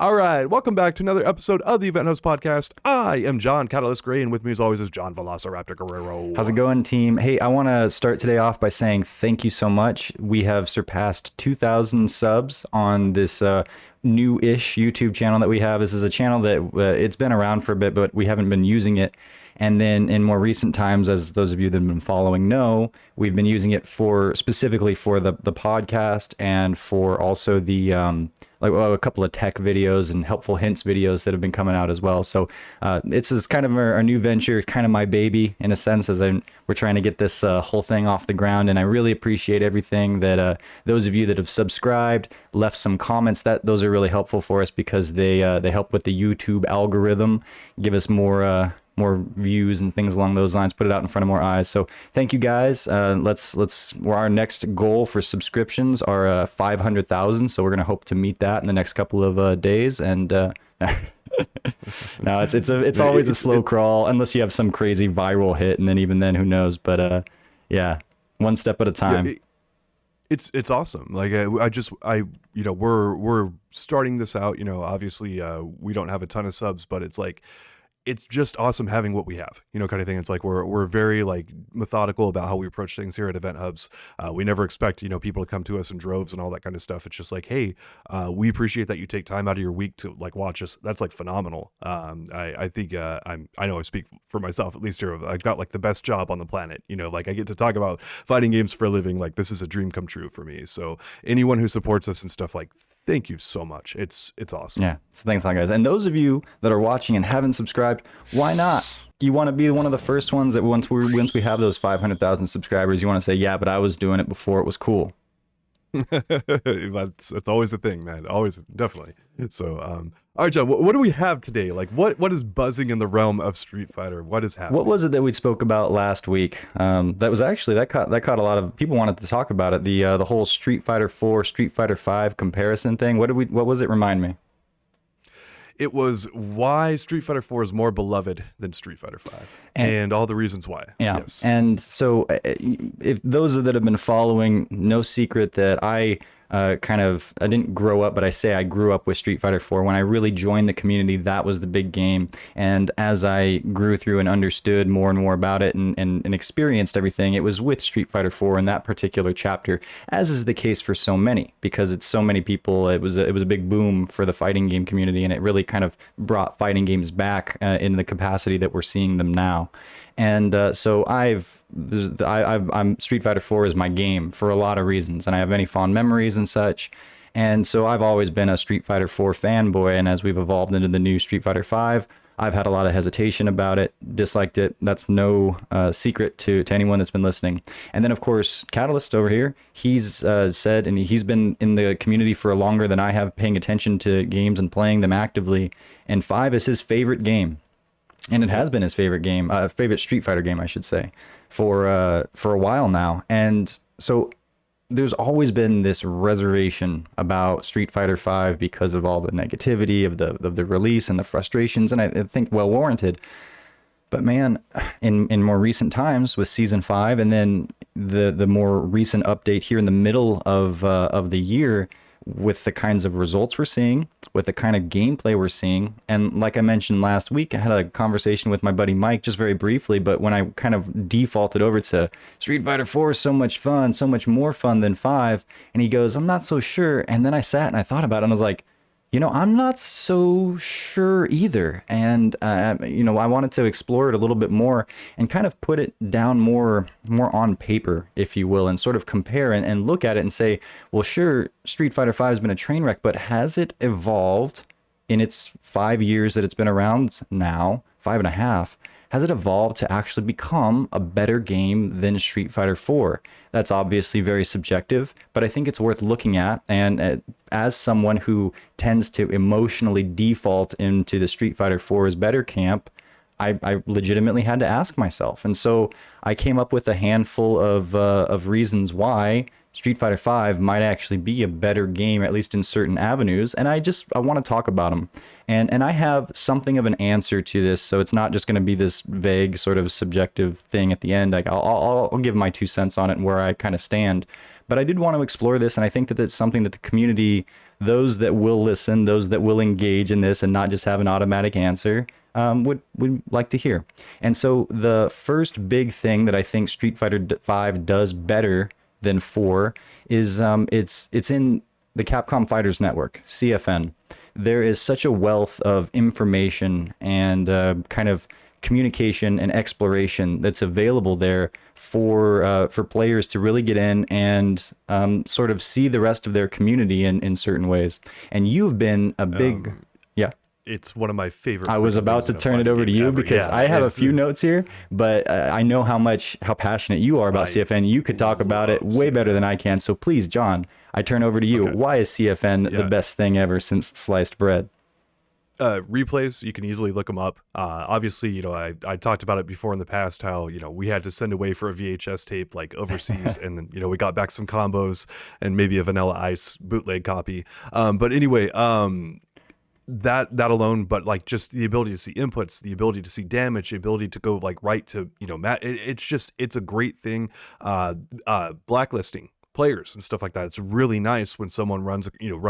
All right, welcome back to another episode of the Event Host Podcast. I am John Catalyst Gray, and with me as always is John Velociraptor Guerrero. How's it going, team? Hey, I want to start today off by saying thank you so much. We have surpassed 2,000 subs on this new-ish YouTube channel that we have. This is a channel that it's been around for a bit, but we haven't been using it. And then in more recent times, as those of you that have been following know, we've been using it for specifically for the podcast and for also the a couple of tech videos and helpful hints videos that have been coming out as well. So it's kind of our new venture, kind of my baby in a sense, as we're trying to get this whole thing off the ground. And I really appreciate everything that those of you that have subscribed, left some comments. Those are really helpful for us because they help with the YouTube algorithm, give us more views and things along those lines, put it out in front of more eyes. So thank you guys. Our next goal for subscriptions are 500,000. So we're going to hope to meet that in the next couple of days. And no, it's always a slow crawl unless you have some crazy viral hit. And then even then, who knows? But yeah, one step at a time. Yeah, it's awesome. Like we're starting this out, obviously we don't have a ton of subs, but it's just awesome having what we have, kind of thing. It's like we're very methodical about how we approach things here at Event Hubs. We never expect, people to come to us in droves and all that kind of stuff. It's just like, hey, we appreciate that you take time out of your week to watch us. That's phenomenal. I think I know I speak for myself at least here. I've got the best job on the planet. I get to talk about fighting games for a living. This is a dream come true for me. So anyone who supports us and stuff, thank you so much. It's awesome. Yeah. So thanks a lot, guys. And those of you that are watching and haven't subscribed, why not? You want to be one of the first ones that once we have those 500,000 subscribers, you want to say, yeah, but I was doing it before it was cool. That's always the thing, man. Always, definitely. So, all right, John, what do we have today? What is buzzing in the realm of Street Fighter? What is happening? What was it that we spoke about last week? That caught a lot of people wanted to talk about it. The whole Street Fighter 4, Street Fighter 5 comparison thing. What was it? Remind me. It was why Street Fighter 4 is more beloved than Street Fighter 5 and all the reasons why. Yeah. Yes. And so if those that have been following, no secret that I didn't grow up, but I grew up with Street Fighter 4. When I really joined the community, that was the big game. And as I grew through and understood more and more about it and experienced everything, it was with Street Fighter 4 in that particular chapter, as is the case for so many, because it's so many people. It was a big boom for the fighting game community, and it really kind of brought fighting games back in the capacity that we're seeing them now. And so I'm Street Fighter 4 is my game for a lot of reasons, and I have many fond memories and such. And so I've always been a Street Fighter 4 fanboy, and as we've evolved into the new Street Fighter 5, I've had a lot of hesitation about it, disliked it. That's no secret to anyone that's been listening. And then, of course, Catalyst over here, he's said, and he's been in the community for longer than I have, paying attention to games and playing them actively, and 5 is his favorite game. And it has been his favorite game, favorite Street Fighter game, I should say, for a while now. And so there's always been this reservation about Street Fighter 5 because of all the negativity of the release and the frustrations, and I think well warranted. But man, in more recent times with Season 5, and then the more recent update here in the middle of the year, with the kinds of results we're seeing, with the kind of gameplay we're seeing. And like I mentioned last week, I had a conversation with my buddy Mike just very briefly, but when I kind of defaulted over to Street Fighter 4 is so much fun, so much more fun than 5, and he goes, I'm not so sure. And then I sat and I thought about it, and I was like, I'm not so sure either. And, I wanted to explore it a little bit more and kind of put it down more on paper, if you will, and sort of compare and look at it and say, well, sure, Street Fighter 5 has been a train wreck, but has it evolved in its 5 years that it's been around now, 5.5? Has it evolved to actually become a better game than Street Fighter 4? That's obviously very subjective, but I think it's worth looking at. And as someone who tends to emotionally default into the Street Fighter 4's better camp, I legitimately had to ask myself. And so I came up with a handful of reasons why Street Fighter 5 might actually be a better game, at least in certain avenues, and I want to talk about them. And I have something of an answer to this, so it's not just going to be this vague sort of subjective thing at the end. I'll give my 2 cents on it and where I kind of stand. But I did want to explore this, and I think that it's something that the community those that will listen, those that will engage in this and not just have an automatic answer, would like to hear. And so the first big thing that I think Street Fighter 5 does better than 4 is it's in the Capcom Fighters Network, CFN. There is such a wealth of information and kind of communication and exploration that's available there for players to really get in and sort of see the rest of their community in certain ways. And you've been a big, yeah. It's one of my favorite. I was about to turn it over to you because I have a few notes here, but I know how passionate you are about CFN. You could talk about it way better than I can. So please, John, I turn over to you. Okay. Why is CFN the best thing ever since sliced bread? Replays, you can easily look them up. Obviously, you know, I talked about it before in the past, how, you know, we had to send away for a VHS tape like overseas and then, you know, we got back some combos and maybe a Vanilla Ice bootleg copy. But anyway, that alone, but like just the ability to see inputs, the ability to see damage, the ability to go like right to, you know, it's a great thing. Blacklisting players and stuff like that. It's really nice when someone run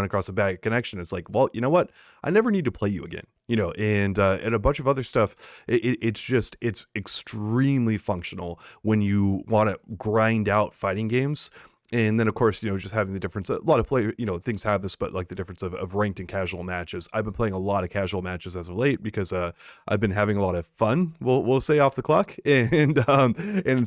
across a bad connection. It's like, well, you know what? I never need to play you again, you know, and a bunch of other stuff. It's extremely functional when you want to grind out fighting games. And then, of course, you know, just having the difference, a lot of things have this, but like the difference of ranked and casual matches. I've been playing a lot of casual matches as of late because I've been having a lot of fun, we'll say, off the clock. And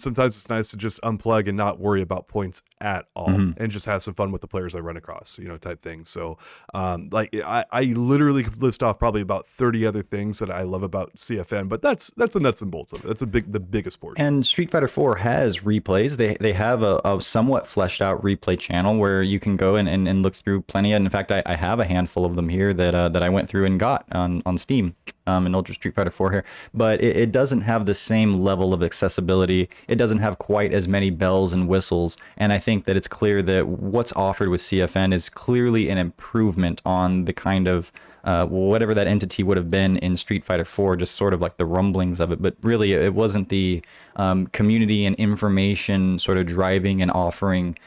sometimes it's nice to just unplug and not worry about points at all and just have some fun with the players I run across, you know, type thing. So like I literally could list off probably about 30 other things that I love about CFN, but that's the nuts and bolts of it. That's the biggest portion. And Street Fighter 4 has replays. They have a somewhat fleshed out replay channel where you can go and look through plenty. And in fact, I have a handful of them here that I went through and got on Steam in Ultra Street Fighter 4 here. But it doesn't have the same level of accessibility. It doesn't have quite as many bells and whistles. And I think that it's clear that what's offered with CFN is clearly an improvement on the kind of whatever that entity would have been in Street Fighter 4, just sort of like the rumblings of it. But really, it wasn't the community and information sort of driving and offering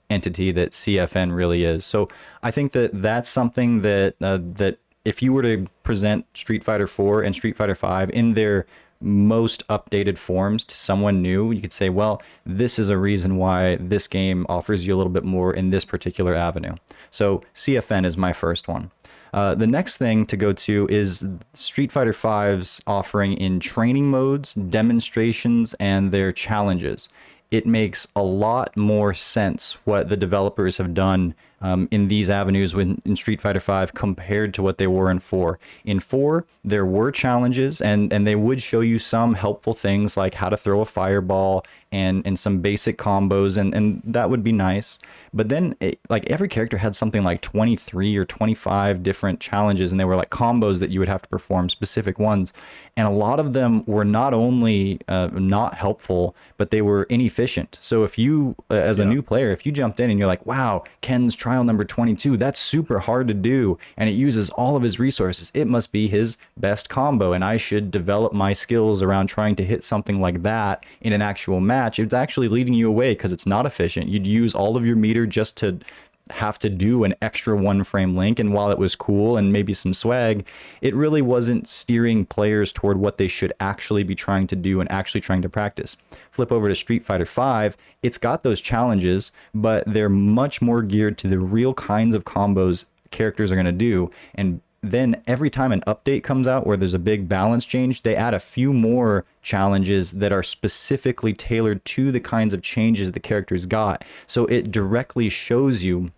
entity that CFN really is. So I think that that's something that if you were to present Street Fighter 4 and Street Fighter 5 in their most updated forms to someone new, you could say, well, this is a reason why this game offers you a little bit more in this particular avenue. So CFN is my first one. The next thing to go to is Street Fighter V's offering in training modes, demonstrations, and their challenges. It makes a lot more sense what the developers have done in these avenues in Street Fighter V compared to what they were in 4. In 4, there were challenges, and they would show you some helpful things like how to throw a fireball and some basic combos, and that would be nice. But then, like, every character had something like 23 or 25 different challenges, and they were like combos that you would have to perform, specific ones. And a lot of them were not only not helpful, but they were inefficient. So if you, as a new player, if you jumped in and you're like, wow, Ken's trial number 22, that's super hard to do, and it uses all of his resources, it must be his best combo, and I should develop my skills around trying to hit something like that in an actual match. It's actually leading you away because it's not efficient. You'd use all of your meter just to have to do an extra one frame link, and while it was cool and maybe some swag, it really wasn't steering players toward what they should actually be trying to do and actually trying to practice. Flip over to Street Fighter V, it's got those challenges, but they're much more geared to the real kinds of combos characters are going to do. And then every time an update comes out where there's a big balance change, they add a few more challenges that are specifically tailored to the kinds of changes the characters got. So it directly shows you,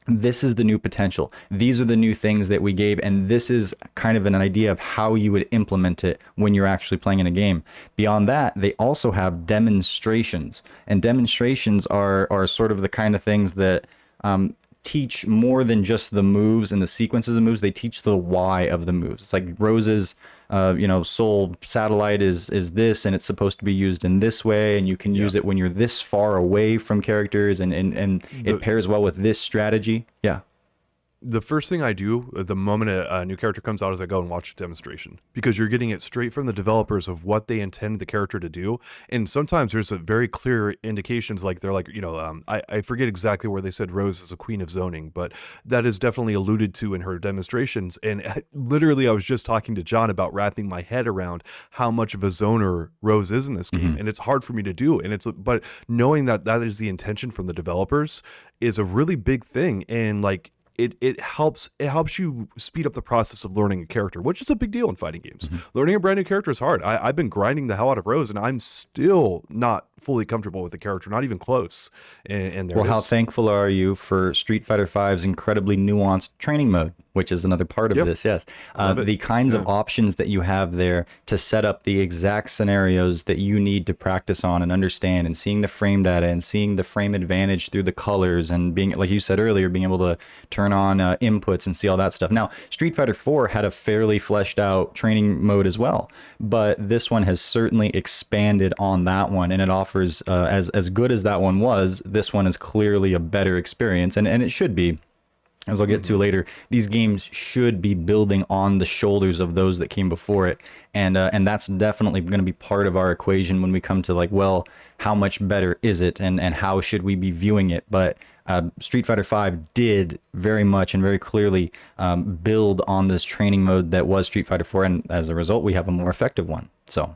this is the new potential. These are the new things that we gave, and this is kind of an idea of how you would implement it when you're actually playing in a game. Beyond that, they also have demonstrations, and demonstrations are sort of the kind of things that teach more than just the moves and the sequences of moves. They teach the why of the moves. It's like Rose's soul satellite is this, and it's supposed to be used in this way, and you can use it when you're this far away from characters, and it pairs well with this strategy. Yeah. The first thing I do the moment a new character comes out is I go and watch a demonstration, because you're getting it straight from the developers of what they intend the character to do. And sometimes there's a very clear indications, like they're like, I forget exactly where they said Rose is a queen of zoning, but that is definitely alluded to in her demonstrations. And literally, I was just talking to John about wrapping my head around how much of a zoner Rose is in this game. And it's hard for me to do. But knowing that that is the intention from the developers is a really big thing. And like, it helps you speed up the process of learning a character, which is a big deal in fighting games. Learning a brand new character is hard. I've been grinding the hell out of Rose, and I'm still not fully comfortable with the character, not even close. And there Well, it how is. thankful are you for Street Fighter V's incredibly nuanced training mode, which is another part of Yep. this? Yes. Love it. The kinds Yeah. of options that you have there to set up the exact scenarios that you need to practice on and understand, and seeing the frame data and seeing the frame advantage through the colors, and being, like you said earlier, being able to turn on inputs and see all that stuff. Now, Street Fighter 4 had a fairly fleshed out training mode as well, but this one has certainly expanded on that one, and it offers, as good as that one was, this one is clearly a better experience, and it should be. As I'll get to later, these games should be building on the shoulders of those that came before it, and that's definitely going to be part of our equation when we come to, like, well, how much better is it, and how should we be viewing it? But Street Fighter V did very much and very clearly build on this training mode that was Street Fighter 4, and as a result, we have a more effective one. So.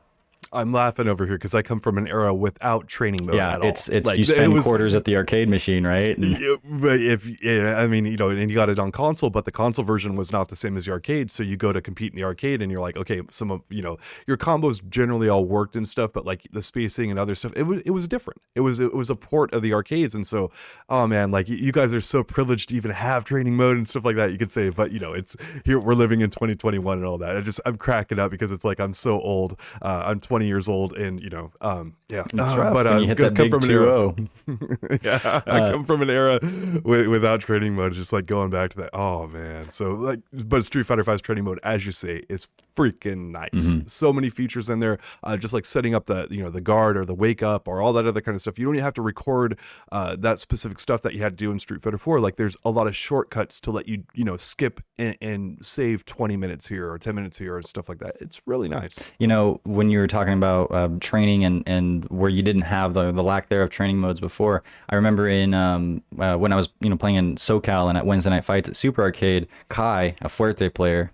I'm laughing over here because I come from an era without training mode Yeah, at all. it's Like, you spend it was, quarters at the arcade machine, right? And yeah, but I mean, and you got it on console, but the console version was not the same as the arcade. So you go to compete in the arcade, and you're like, okay, some of your combos generally all worked and stuff, but like the spacing and other stuff, it was different. It was a port of the arcades, and so, oh man, like you guys are so privileged to even have training mode and stuff like that. You could say, but it's here, we're living in 2021 and all that. I'm cracking up because it's like I'm so old. I'm 20 years old, and yeah, it's rough but when you hit that come big from an era. 2-0. Yeah, I come from an era without training mode, just like going back to that. Oh man, so like, but Street Fighter V's training mode, as you say, is freaking nice. So many features in there, just like setting up the the guard or the wake up or all that other kind of stuff. You don't even have to record that specific stuff that you had to do in Street Fighter 4. Like, there's a lot of shortcuts to let you skip and save 20 minutes here or 10 minutes here or stuff like that. It's really nice. When you were talking about training and where you didn't have the lack there of training modes before, I remember in when I was playing in SoCal and at Wednesday Night Fights at Super Arcade, Kai, a Fuerte player,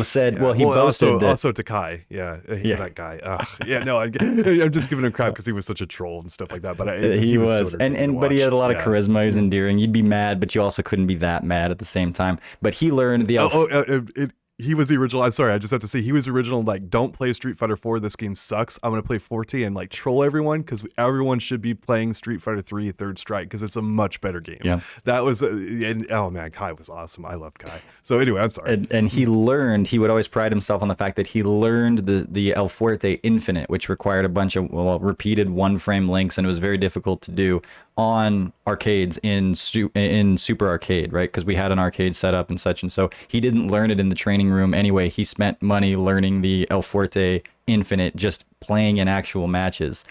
said, well, he boasted that. Also to Kai, that guy. Yeah, no, I'm just giving him crap because he was such a troll and stuff like that. But He was, sort of but he had a lot of yeah. charisma. He was endearing. You'd be mad, but you also couldn't be that mad at the same time. But he learned the He was the original. I'm sorry, I just have to say he was original. Like, don't play Street Fighter 4. This game sucks. I'm gonna play Forte and like troll everyone, because everyone should be playing Street Fighter 3 Third Strike, because it's a much better game. Yeah. That was and oh man, Kai was awesome. I loved Kai. So anyway, I'm sorry. And he learned. He would always pride himself on the fact that he learned the El Fuerte Infinite, which required a bunch of repeated one frame links, and it was very difficult to do on arcades in Super Arcade, right? Because we had an arcade set up and such, and so he didn't learn it in the training room anyway. He spent money learning the El Fuerte Infinite just playing in actual matches,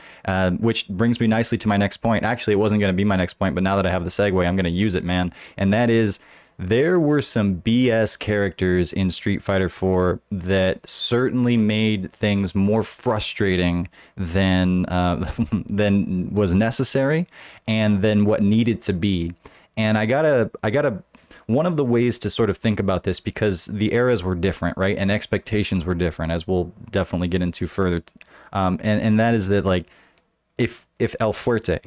which brings me nicely to my next point. Actually, it wasn't going to be my next point, but now that I have the segue, I'm going to use it, man. And that is, there were some BS characters in Street Fighter 4 that certainly made things more frustrating than than was necessary and than what needed to be. And I gotta one of the ways to sort of think about this, because the eras were different, right? And expectations were different, as we'll definitely get into further. And that is that, like, if El Fuerte,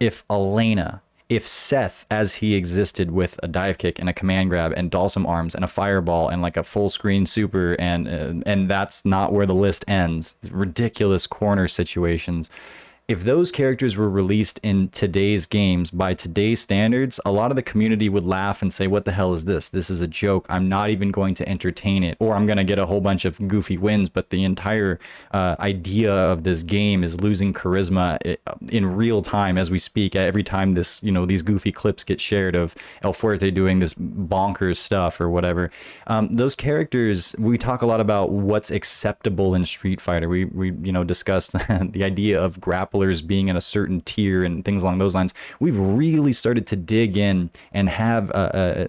if Elena, if Seth, as he existed with a dive kick and a command grab and Dalsum arms and a fireball and like a full screen super, and that's not where the list ends. Ridiculous corner situations. If those characters were released in today's games by today's standards, a lot of the community would laugh and say, what the hell is this? This is a joke. I'm not even going to entertain it. Or I'm going to get a whole bunch of goofy wins, but the entire idea of this game is losing charisma in real time as we speak. Every time this, these goofy clips get shared of El Fuerte doing this bonkers stuff or whatever. Those characters, we talk a lot about what's acceptable in Street Fighter. We discussed the idea of grappling grapplers being in a certain tier and things along those lines, we've really started to dig in and have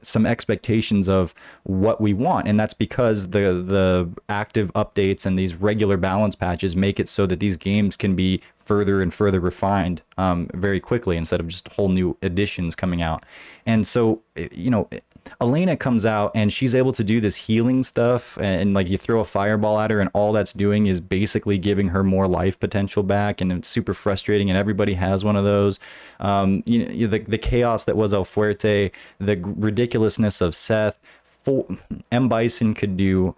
some expectations of what we want. And that's because the active updates and these regular balance patches make it so that these games can be further and further refined very quickly instead of just whole new editions coming out. And so, you know, Elena comes out and she's able to do this healing stuff, and like you throw a fireball at her and all that's doing is basically giving her more life potential back, and it's super frustrating, and everybody has one of those. The chaos that was El Fuerte, the ridiculousness of Seth. M. Bison could do,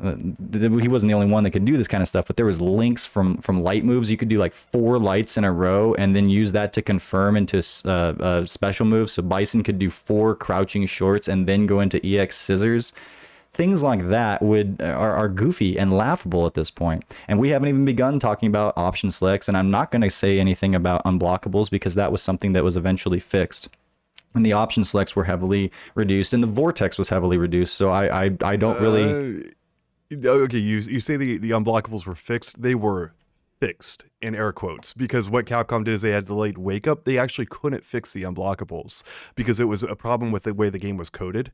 he wasn't the only one that could do this kind of stuff, but there was links from light moves. You could do like 4 lights in a row and then use that to confirm into special moves. So Bison could do 4 crouching shorts and then go into EX scissors. Things like that are goofy and laughable at this point. And we haven't even begun talking about option selects, and I'm not going to say anything about unblockables because that was something that was eventually fixed. And the option selects were heavily reduced, and the vortex was heavily reduced. So I don't really. Okay, you say the unblockables were fixed. They were fixed in air quotes, because what Capcom did is they had delayed wake up. They actually couldn't fix the unblockables because it was a problem with the way the game was coded.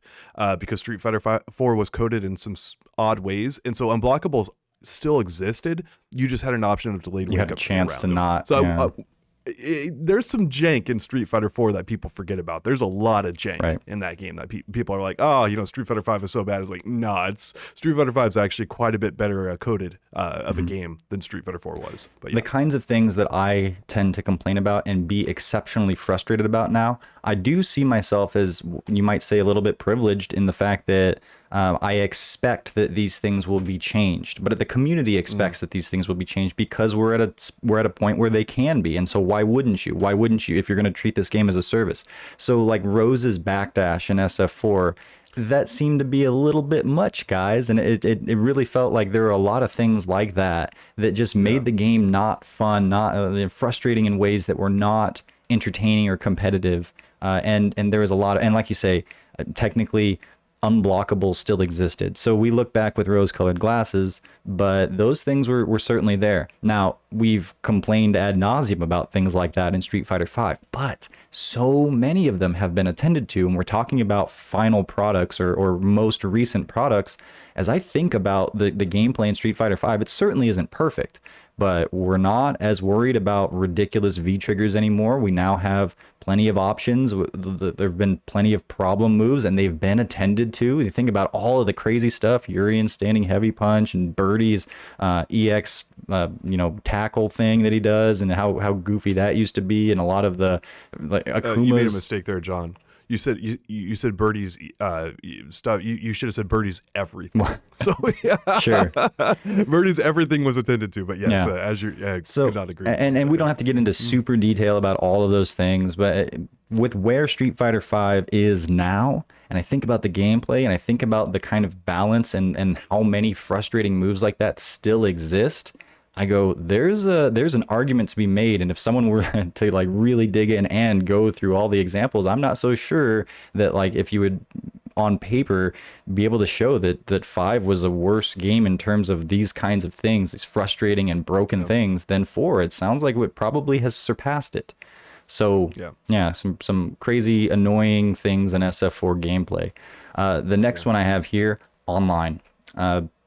Because Street Fighter 4 was coded in some odd ways, and so unblockables still existed. You just had an option of delayed wake up. You had a chance to not. So. Yeah. There's some jank in Street Fighter 4 that people forget about. There's a lot of jank in that game that people are like, oh, you know, Street Fighter 5 is so bad. It's like, nah, Street Fighter 5 is actually quite a bit better coded of a game than Street Fighter 4 was. But yeah. The kinds of things that I tend to complain about and be exceptionally frustrated about now, I do see myself as, you might say, a little bit privileged in the fact that I expect that these things will be changed, but the community expects that these things will be changed because we're at a point where they can be. And so why wouldn't you? Why wouldn't you if you're going to treat this game as a service? So like Rose's backdash in SF4, that seemed to be a little bit much, guys, and it really felt like there were a lot of things like that that just made the game not fun, not frustrating in ways that were not entertaining or competitive. And there was a lot of, and like you say, technically unblockable still existed. So we look back with rose-colored glasses, but those things were certainly there. Now, we've complained ad nauseum about things like that in Street Fighter V, but so many of them have been attended to, and we're talking about final products or most recent products. As I think about the gameplay in Street Fighter V, it certainly isn't perfect, but we're not as worried about ridiculous V-triggers anymore. We now have plenty of options. There have been plenty of problem moves, and they've been attended to. You think about all of the crazy stuff, Urian's standing heavy punch and Birdie's EX, tackle thing that he does, and how goofy that used to be, and a lot of the Akuma's. You made a mistake there, John. You said Birdie's stuff. You should have said Birdie's everything. So yeah, sure. Birdie's everything was attended to, but yes, as you could not agree. And we don't have to get into super detail about all of those things, but with where Street Fighter V is now, and I think about the gameplay, and I think about the kind of balance and how many frustrating moves like that still exist, I go, there's an argument to be made, and if someone were to like really dig in and go through all the examples, I'm not so sure that like if you would on paper be able to show that 5 was a worse game in terms of these kinds of things, these frustrating and broken things, than 4. It sounds like it probably has surpassed it. So yeah, some crazy annoying things in SF4 gameplay. The next one I have here, online.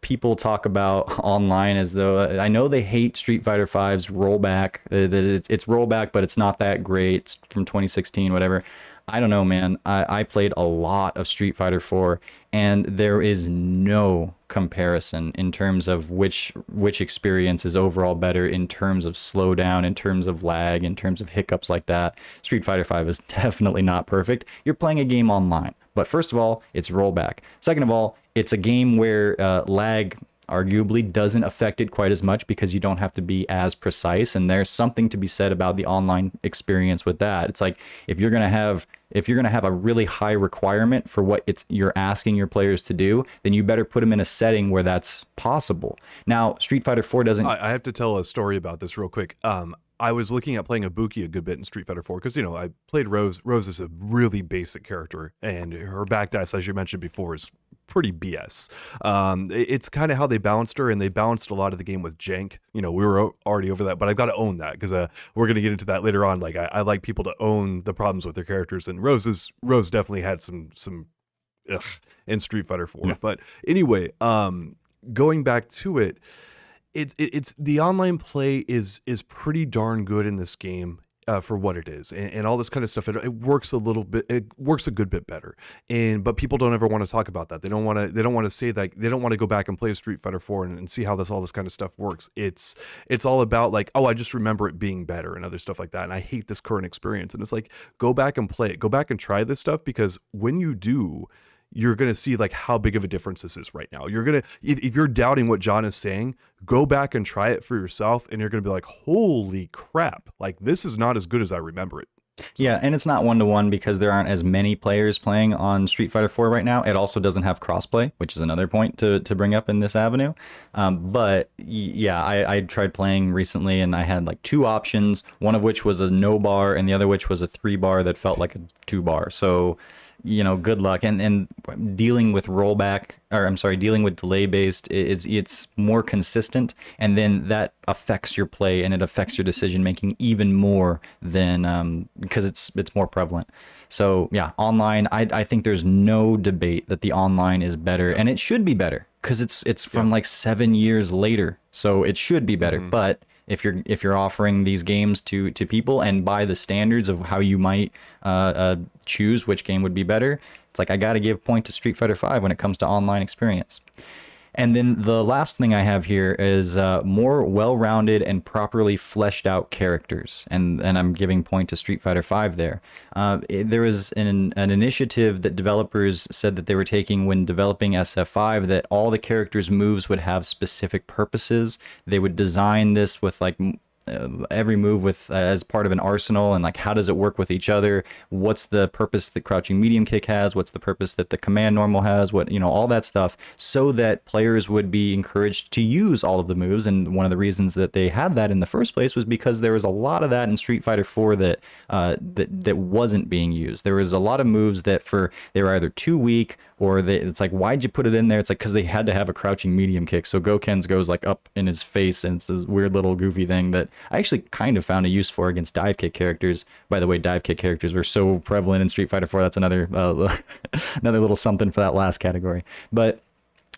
People talk about online as though, I know they hate Street Fighter V's rollback, that it's rollback, but it's not that great. It's from 2016, whatever. I don't know, man. I played a lot of Street Fighter 4, and there is no comparison in terms of which experience is overall better in terms of slowdown, in terms of lag, in terms of hiccups like that. Street Fighter 5 is definitely not perfect. You're playing a game online. But first of all, it's rollback. Second of all, it's a game where lag arguably doesn't affect it quite as much because you don't have to be as precise, and there's something to be said about the online experience with that. It's like if you're gonna have a really high requirement for what you're asking your players to do, then you better put them in a setting where that's possible. Now, Street Fighter 4 doesn't. I have to tell a story about this real quick. I was looking at playing Ibuki a good bit in Street Fighter 4 because, I played Rose. Rose is a really basic character, and her backdash, as you mentioned before, is pretty BS. It's kind of how they balanced her, and they balanced a lot of the game with jank. You know, we were already over that, but I've got to own that because we're going to get into that later on. Like I like people to own the problems with their characters, and Rose definitely had some ugh, in Street Fighter 4. Yeah. But anyway, going back to it, it's the online play is pretty darn good in this game. For what it is, and all this kind of stuff, it works a little bit. It works a good bit better, but people don't ever want to talk about that. They don't want to. They don't want to say that. They don't want to go back and play Street Fighter 4 and see how all this kind of stuff works. It's all about like, oh, I just remember it being better and other stuff like that. And I hate this current experience. And it's like, go back and play it. Go back and try this stuff, because when you do, you're going to see like how big of a difference this is right now. You're going to, if you're doubting what John is saying, go back and try it for yourself. And you're going to be like, holy crap. Like, this is not as good as I remember it. Yeah, and it's not 1-to-1 because there aren't as many players playing on Street Fighter 4 right now. It also doesn't have crossplay, which is another point to bring up in this avenue. But yeah, I tried playing recently, and I had like 2 options, one of which was a no bar and the other which was a 3 bar that felt like a 2 bar. So, you know, good luck. And dealing with rollback, or I'm sorry, dealing with delay based, it's more consistent, and then that affects your play and it affects your decision making even more than because it's more prevalent. So yeah, online, I think there's no debate that the online is better, and it should be better because it's from like 7 years later, so it should be better. But if you're offering these games to people and by the standards of how you might choose which game would be better, it's like I got to give point to Street Fighter 5 when it comes to online experience. And then the last thing I have here is more well-rounded and properly fleshed out characters, and I'm giving point to Street Fighter V there. There was an initiative that developers said that they were taking when developing SF5, that all the characters' moves would have specific purposes. They would design this with like every move with as part of an arsenal, and like how does it work with each other, what's the purpose that crouching medium kick has, what's the purpose that the command normal has, what, you know, all that stuff, so that players would be encouraged to use all of the moves. And one of the reasons that they had that in the first place was because there was a lot of that in Street Fighter 4 that wasn't being used. There was a lot of moves that they were either too weak, or it's like, why'd you put it in there? It's like, because they had to have a crouching medium kick. So Goken's goes like up in his face, and it's this weird little goofy thing that I actually kind of found a use for against dive kick characters. By the way, dive kick characters were so prevalent in Street Fighter 4. That's another another little something for that last category. But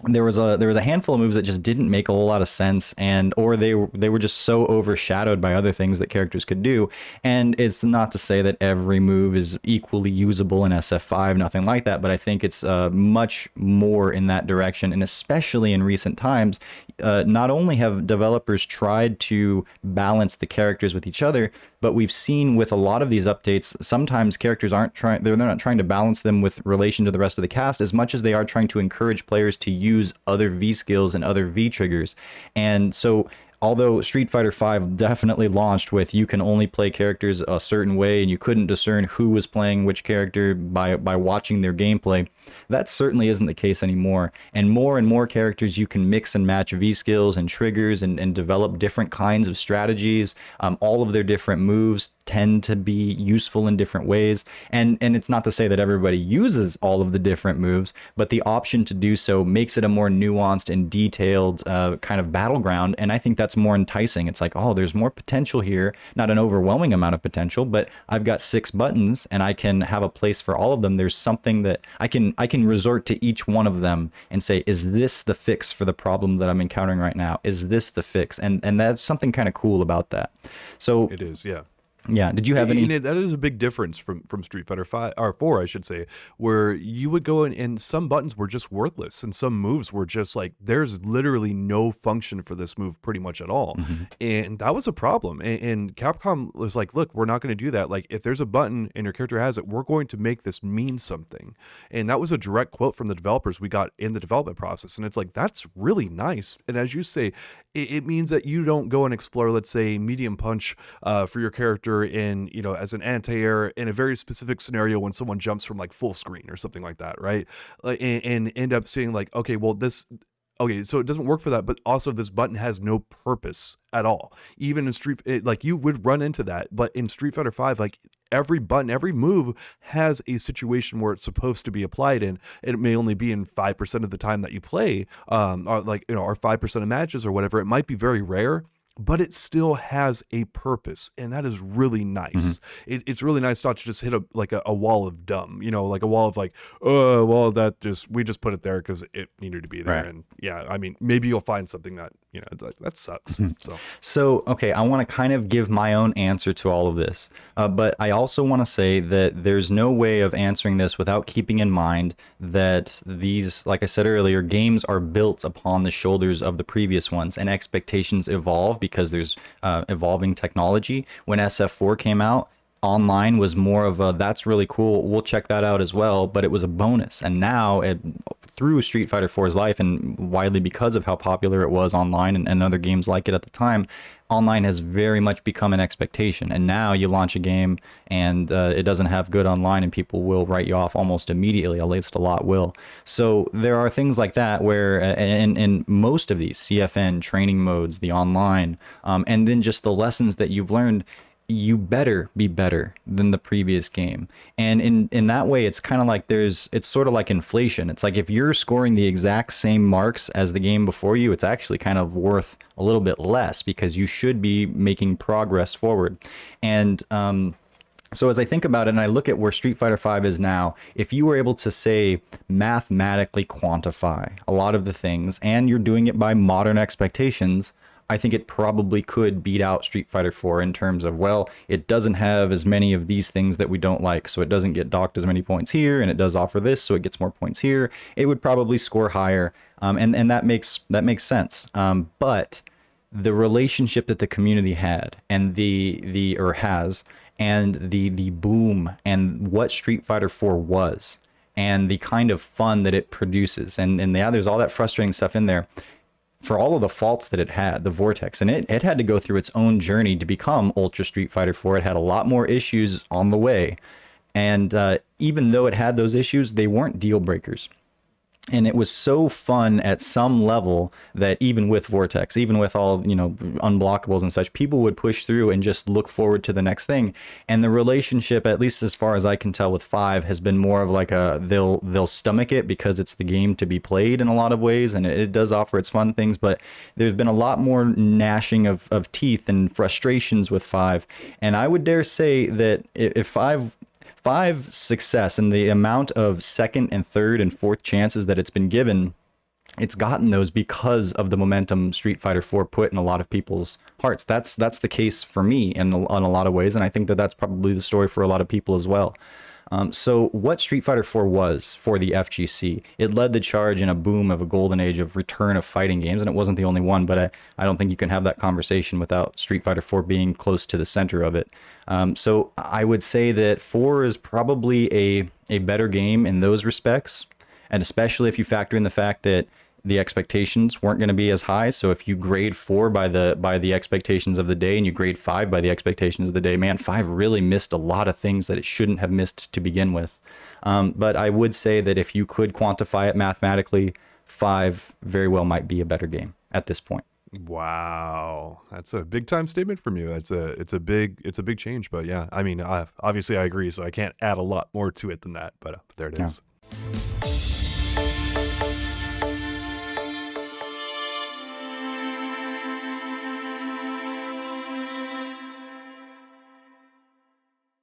there was a handful of moves that just didn't make a whole lot of sense, or they were just so overshadowed by other things that characters could do. And it's not to say that every move is equally usable in SF5, nothing like that, but I think it's much more in that direction. And especially in recent times, not only have developers tried to balance the characters with each other, but we've seen with a lot of these updates, sometimes characters they're not trying to balance them with relation to the rest of the cast as much as they are trying to encourage players to use other V skills and other V triggers. And so although Street Fighter V definitely launched with you can only play characters a certain way and you couldn't discern who was playing which character by watching their gameplay, that certainly isn't the case anymore. And more characters you can mix and match V skills and triggers and develop different kinds of strategies. All of their different moves tend to be useful in different ways. And it's not to say that everybody uses all of the different moves, but the option to do so makes it a more nuanced and detailed kind of battleground. And I think that's more enticing. It's like, oh, there's more potential here. Not an overwhelming amount of potential, but I've got 6 buttons and I can have a place for all of them. There's something that I can resort to each one of them and say, is this the fix for the problem that I'm encountering right now? Is this the fix? And that's something kind of cool about that. So it is, yeah. Yeah. Did you have any? That is a big difference from Street Fighter 5 or 4, I should say, where you would go in and some buttons were just worthless and some moves were just like, there's literally no function for this move pretty much at all. And that was a problem. And Capcom was like, look, we're not going to do that. Like, if there's a button and your character has it, we're going to make this mean something. And that was a direct quote from the developers we got in the development process. And it's like, that's really nice. And as you say, it means that you don't go and explore, let's say, medium punch for your character in, you know, as an anti-air in a very specific scenario when someone jumps from like full screen or something like that, right? And end up seeing like, okay, well, this okay, so it doesn't work for that, but also this button has no purpose at all. Even in like you would run into that, but in Street Fighter 5, like every button, every move has a situation where it's supposed to be applied in. It may only be in 5% of the time that you play, or like, or 5% of matches or whatever. It might be very rare, but it still has a purpose, and that is really Mm-hmm. nice. It's really nice not to just hit a wall of dumb, like a wall of like, oh well, we just put it there because it needed to be there. Right. And yeah, I mean, maybe you'll find something that that sucks. So So, okay, I want to kind of give my own answer to all of this, but I also want to say that there's no way of answering this without keeping in mind that these, like I said earlier, games are built upon the shoulders of the previous ones, and expectations evolve because there's evolving technology. When SF4 came out, online was more of a, that's really cool, we'll check that out as well, but it was a bonus. And now through Street Fighter 4's life, and widely because of how popular it was online, and other games like it at the time, online has very much become an expectation. And now you launch a game and it doesn't have good online, and people will write you off almost immediately, at least a lot will. So there are things like that where in most of these CFN training modes, the online, and then just the lessons that you've learned, you better be better than the previous game. And in that way, it's kind of like it's sort of like inflation. It's like if you're scoring the exact same marks as the game before you, it's actually kind of worth a little bit less because you should be making progress forward. And so as I think about it and I look at where Street Fighter V is now, if you were able to say mathematically quantify a lot of the things, and you're doing it by modern expectations, I think it probably could beat out Street Fighter 4 in terms of, well, it doesn't have as many of these things that we don't like, so it doesn't get docked as many points here, and it does offer this, so it gets more points here. It would probably score higher, and that makes sense. But the relationship that the community had, and has, and the boom, and what Street Fighter 4 was, and the kind of fun that it produces, and yeah, there's all that frustrating stuff in there. For all of the faults that it had, the Vortex, and it had to go through its own journey to become Ultra Street Fighter 4. It had a lot more issues on the way. And even though it had those issues, they weren't deal breakers. And it was so fun at some level that even with Vortex, even with all, unblockables and such, people would push through and just look forward to the next thing. And the relationship, at least as far as I can tell with 5, has been more of like they'll stomach it because it's the game to be played in a lot of ways, and it does offer its fun things, but there's been a lot more gnashing of teeth and frustrations with 5. And I would dare say that if 5's success and the amount of second and third and fourth chances that it's been given, it's gotten those because of the momentum Street Fighter 4 put in a lot of people's hearts. That's the case for me in a lot of ways, and I think that that's probably the story for a lot of people as well. So what Street Fighter 4 was for the FGC, it led the charge in a boom of a golden age of return of fighting games, and it wasn't the only one, but I don't think you can have that conversation without Street Fighter 4 being close to the center of it. So I would say that 4 is probably a better game in those respects, and especially if you factor in the fact that the expectations weren't going to be as high. So if you grade 4 by the expectations of the day, and you grade 5 by the expectations of the day, man, 5 really missed a lot of things that it shouldn't have missed to begin with. But I would say that if you could quantify it mathematically, 5 very well might be a better game at this point. Wow, that's a big time statement from you. It's a big change, but yeah, I mean, obviously I agree, so I can't add a lot more to it than that, but there it is. Yeah.